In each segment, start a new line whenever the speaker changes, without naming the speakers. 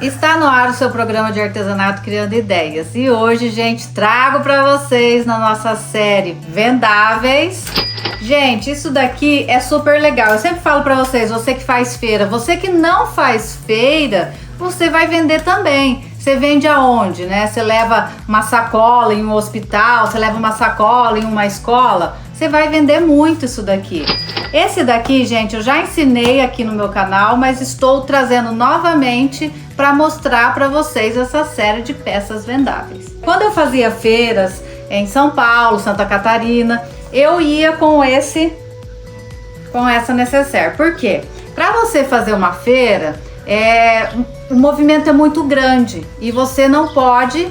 Está no ar o seu programa de artesanato Criando Ideias. E hoje, gente, trago para vocês na nossa série Vendáveis. Gente, isso daqui é super legal. Eu sempre falo para vocês, você que faz feira, você que não faz feira, você vai vender também. Você vende aonde, né? Você leva uma sacola em um hospital, você leva uma sacola em uma escola, você vai vender muito isso daqui. Esse daqui, gente, eu já ensinei aqui no meu canal, mas estou trazendo novamente para mostrar para vocês essa série de peças vendáveis. Quando eu fazia feiras em São Paulo, Santa Catarina, eu ia com essa necessaire. Por quê? Para você fazer uma feira, o movimento é muito grande e você não pode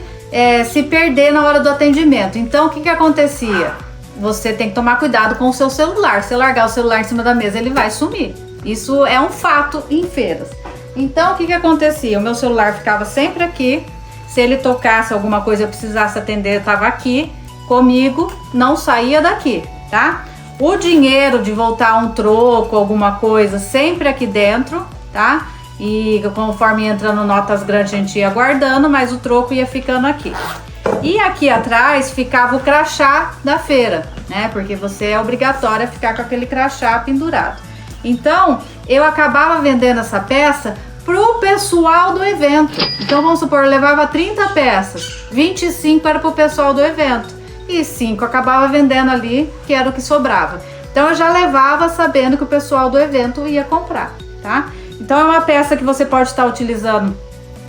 se perder na hora do atendimento. Então, o que acontecia? Você tem que tomar cuidado com o seu celular. Se largar o celular em cima da mesa, ele vai sumir. Isso é um fato em feiras. Então, o que acontecia? O meu celular ficava sempre aqui. Se ele tocasse alguma coisa, eu precisasse atender, estava aqui comigo, não saía daqui, tá? O dinheiro de voltar um troco, alguma coisa, sempre aqui dentro, tá? E conforme entrando notas grandes, a gente ia guardando, mas o troco ia ficando aqui. E aqui atrás ficava o crachá da feira, né? Porque você é obrigatório a ficar com aquele crachá pendurado. Então, eu acabava vendendo essa peça pro pessoal do evento. Então, vamos supor, eu levava 30 peças, 25 era pro pessoal do evento e 5 acabava vendendo ali, que era o que sobrava. Então, eu já levava sabendo que o pessoal do evento ia comprar, tá? Então, é uma peça que você pode estar utilizando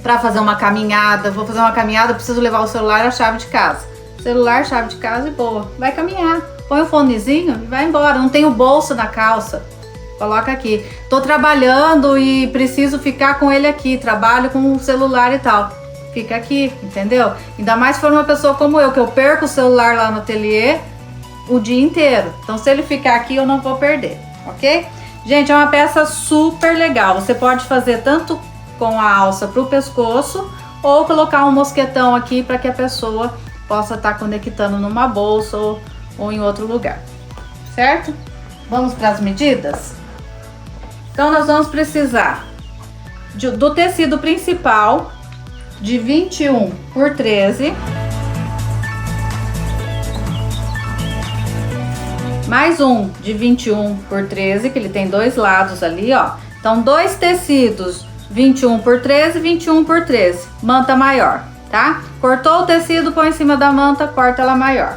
para fazer uma caminhada. Vou fazer uma caminhada, preciso levar o celular e a chave de casa. Celular, chave de casa e boa. Vai caminhar. Põe o fonezinho e vai embora. Não tem o bolso na calça. Coloca aqui. Tô trabalhando e preciso ficar com ele aqui. Trabalho com o celular e tal. Fica aqui, entendeu? Ainda mais se for uma pessoa como eu, que eu perco o celular lá no ateliê o dia inteiro. Então, se ele ficar aqui, eu não vou perder, ok? Gente, é uma peça super legal. Você pode fazer tanto com a alça para o pescoço ou colocar um mosquetão aqui para que a pessoa possa estar conectando numa bolsa ou em outro lugar, certo? Vamos para as medidas? Então, nós vamos precisar do tecido principal de 21 por 13, mais um de 21 por 13, que ele tem dois lados ali, ó. Então, dois tecidos 21 por 13, 21 por 13, manta maior, tá? Cortou o tecido, põe em cima da manta, corta ela maior.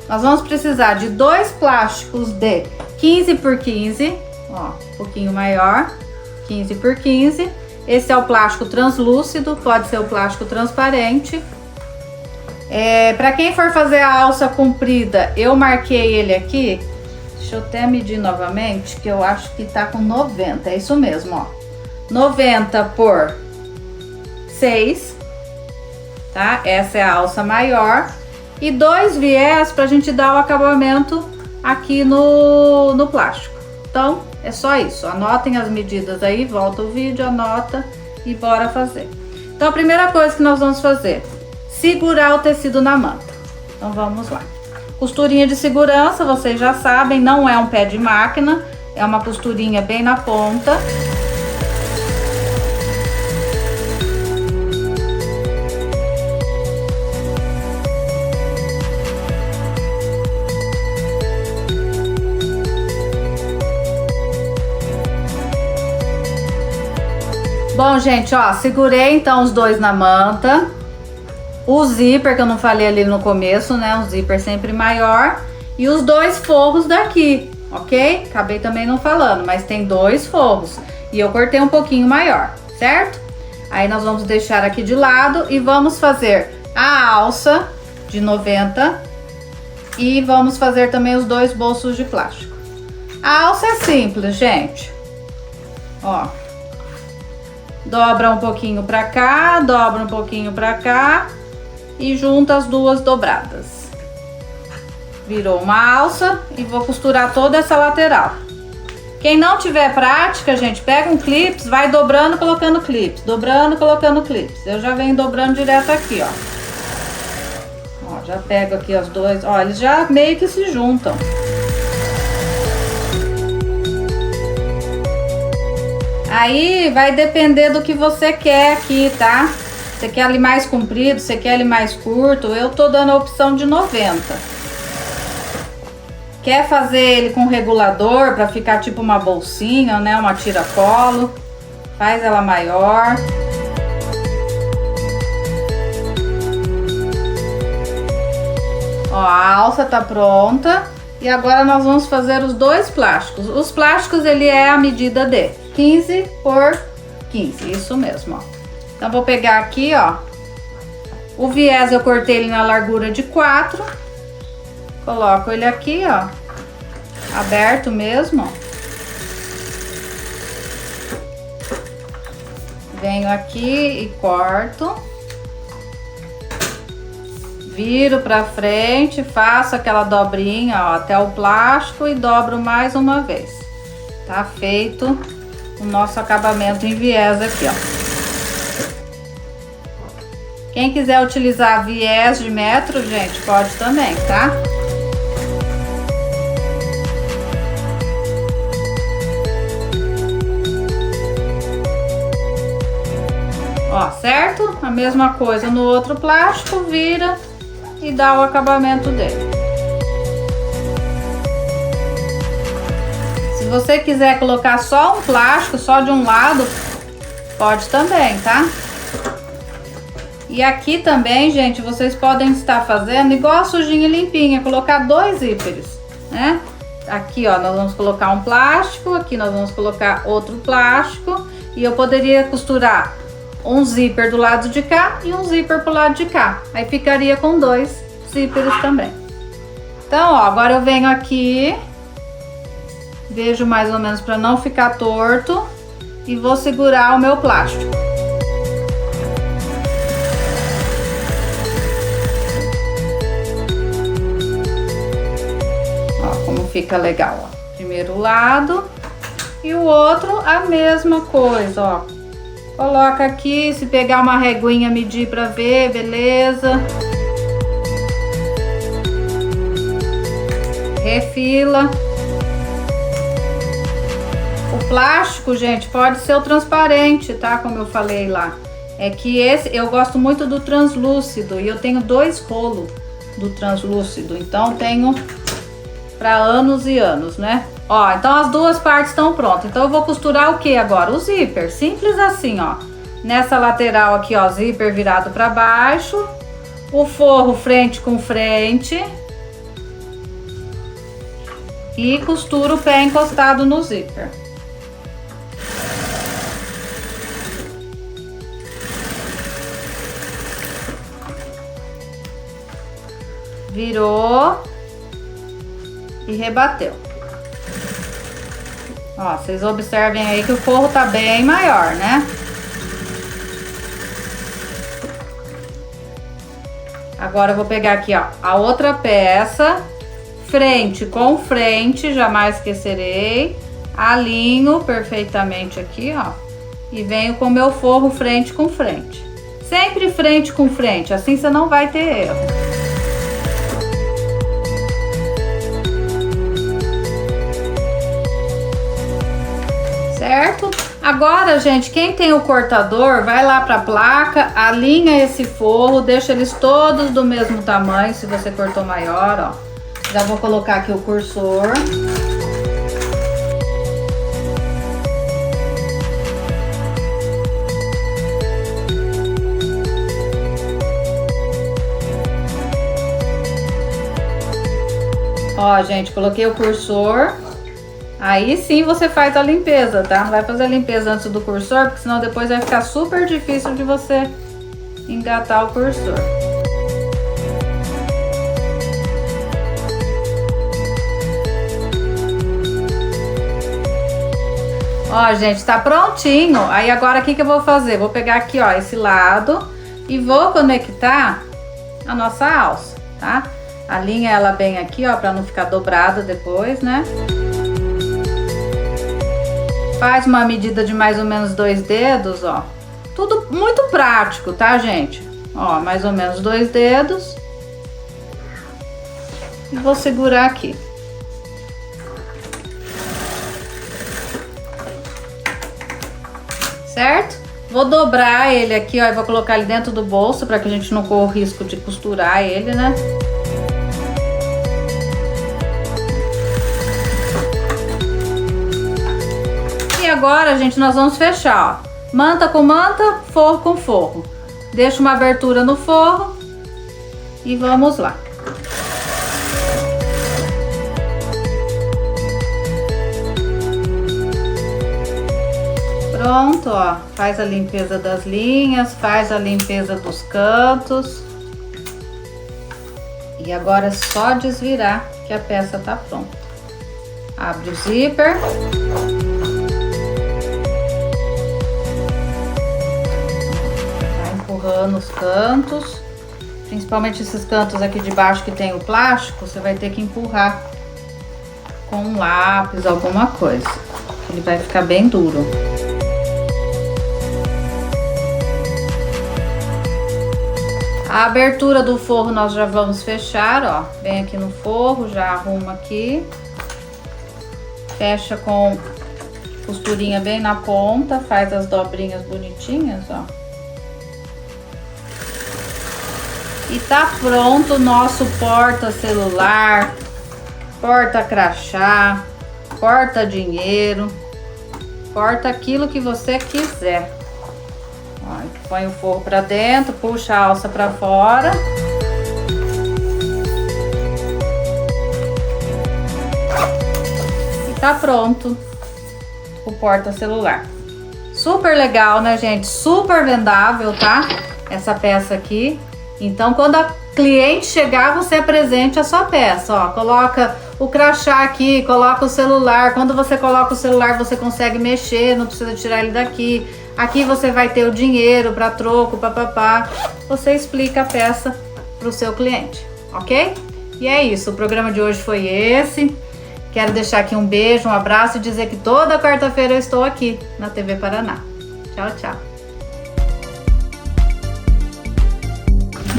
Nós vamos precisar de dois plásticos de 15 por 15, ó, um pouquinho maior, 15 por 15. Esse é o plástico translúcido, pode ser o plástico transparente. Para quem for fazer a alça comprida, eu marquei ele aqui. Deixa eu até medir novamente, que eu acho que tá com 90, é isso mesmo, ó. 90 por 6, tá? Essa é a alça maior. E 2 viés pra gente dar o acabamento aqui no plástico. Então, é só isso. Anotem as medidas aí, volta o vídeo, anota e bora fazer. Então, a primeira coisa que nós vamos fazer, segurar o tecido na manta. Então, vamos lá. Costurinha de segurança, vocês já sabem, não é um pé de máquina, é uma costurinha bem na ponta. Bom, gente, ó, segurei então os dois na manta. O zíper, que eu não falei ali no começo, né? O zíper sempre maior. E os dois forros daqui, ok? Acabei também não falando, mas tem dois forros. E eu cortei um pouquinho maior, certo? Aí nós vamos deixar aqui de lado e vamos fazer a alça de 90. E vamos fazer também os dois bolsos de plástico. A alça é simples, gente. Ó. Dobra um pouquinho pra cá, dobra um pouquinho pra cá e junta as duas dobradas. Virou uma alça e vou costurar toda essa lateral. Quem não tiver prática, gente, pega um clips, vai dobrando, colocando clips, dobrando, colocando clips. Eu já venho dobrando direto aqui, ó. Ó, já pego aqui as duas, ó, eles já meio que se juntam. Aí vai depender do que você quer aqui, tá? Você quer ele mais comprido, você quer ele mais curto? Eu tô dando a opção de 90. Quer fazer ele com regulador para ficar tipo uma bolsinha, né? Uma tiracolo. Faz ela maior. Ó, a alça tá pronta. E agora nós vamos fazer os dois plásticos. Os plásticos, ele é a medida de 15 por 15. Isso mesmo, ó. Então, vou pegar aqui, ó. O viés eu cortei ele na largura de 4. Coloco ele aqui, ó. Aberto mesmo, ó. Venho aqui e corto. Viro pra frente, faço aquela dobrinha, ó, até o plástico e dobro mais uma vez. Tá feito o nosso acabamento em viés aqui, ó. Quem quiser utilizar viés de metro, gente, pode também, tá? Ó, certo? A mesma coisa no outro plástico, vira e dá o acabamento dele. Se você quiser colocar só um plástico, só de um lado, pode também, tá? E aqui também, gente, vocês podem estar fazendo igual a sujinha e limpinha, colocar 2 zíperes, né? Aqui, ó, nós vamos colocar um plástico, aqui nós vamos colocar outro plástico, e eu poderia costurar um zíper do lado de cá e um zíper pro lado de cá. Aí ficaria com 2 zíperes também. Então, ó, agora eu venho aqui, vejo mais ou menos para não ficar torto e vou segurar o meu plástico. Fica legal, ó. Primeiro lado e o outro a mesma coisa, ó. Coloca aqui, se pegar uma reguinha, medir pra ver, beleza. Refila. O plástico, gente, pode ser o transparente, tá? Como eu falei lá. É que esse, eu gosto muito do translúcido e eu tenho 2 rolos do translúcido, então tenho para anos e anos, né? Ó, então as duas partes estão prontas. Então eu vou costurar o que agora? O zíper, simples assim, ó. Nessa lateral aqui, ó, zíper virado para baixo, o forro frente com frente e costuro o pé encostado no zíper. Virou e rebateu. Ó, vocês observem aí que o forro tá bem maior, né? Agora eu vou pegar aqui, ó, a outra peça, frente com frente, jamais esquecerei, alinho perfeitamente aqui, ó, e venho com o meu forro frente com frente. Sempre frente com frente, assim você não vai ter erro. Certo? Agora, gente, quem tem o cortador, vai lá pra placa, alinha esse forro, deixa eles todos do mesmo tamanho, se você cortou maior, ó. Já vou colocar aqui o cursor. Ó, gente, coloquei o cursor. Aí sim você faz a limpeza, tá? Não vai fazer a limpeza antes do cursor, porque senão depois vai ficar super difícil de você engatar o cursor. Ó, gente, tá prontinho. Aí agora o que que eu vou fazer? Vou pegar aqui, ó, esse lado e vou conectar a nossa alça, tá? Alinha ela bem aqui, ó, pra não ficar dobrada depois, né? Faz uma medida de mais ou menos 2 dedos, ó. Tudo muito prático, tá, gente? Ó, mais ou menos 2 dedos. E vou segurar aqui. certo? Vou dobrar ele aqui, ó, e vou colocar ele dentro do bolso para que a gente não corra o risco de costurar ele, né? E agora, gente, nós vamos fechar, ó. Manta com manta, forro com forro. Deixa uma abertura no forro e vamos lá. Pronto, ó, faz a limpeza das linhas, faz a limpeza dos cantos. E agora é só desvirar que a peça tá pronta. Abre o zíper. Vai empurrando os cantos, principalmente esses cantos aqui de baixo que tem o plástico, você vai ter que empurrar com um lápis, alguma coisa. Ele vai ficar bem duro. A abertura do forro nós já vamos fechar, ó. Vem aqui no forro, já arruma aqui. Fecha com costurinha bem na ponta, faz as dobrinhas bonitinhas, ó. E tá pronto o nosso porta-celular, porta-crachá, porta-dinheiro, porta aquilo que você quiser. Ó, põe o forro pra dentro, puxa a alça pra fora. E tá pronto o porta-celular. Super legal, né, gente? Super vendável, tá? Essa peça aqui. Então, quando a cliente chegar, você apresente a sua peça, ó. Coloca o crachá aqui, coloca o celular. Quando você coloca o celular, você consegue mexer, não precisa tirar ele daqui. Aqui você vai ter o dinheiro para troco, papapá. Você explica a peça para o seu cliente, ok? E é isso, o programa de hoje foi esse. Quero deixar aqui um beijo, um abraço e dizer que toda quarta-feira eu estou aqui na TV Paraná. Tchau, tchau.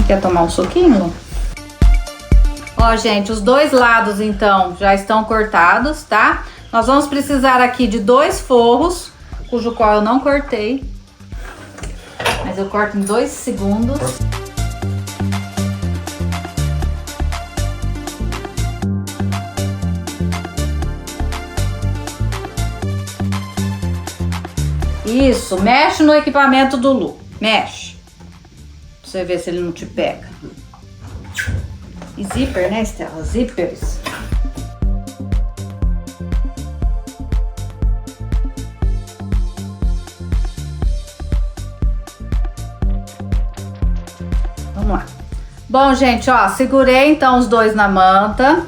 Quer tomar um suquinho? Ó, gente, os dois lados então já estão cortados, tá? Nós vamos precisar aqui de 2 forros, cujo qual eu não cortei, mas eu corto em 2 segundos. Isso, mexe no equipamento do Lu, mexe, pra você ver se ele não te pega. E zíper, né, Estela? Zíperes. Vamos lá. Bom, gente, ó, segurei então os dois na manta.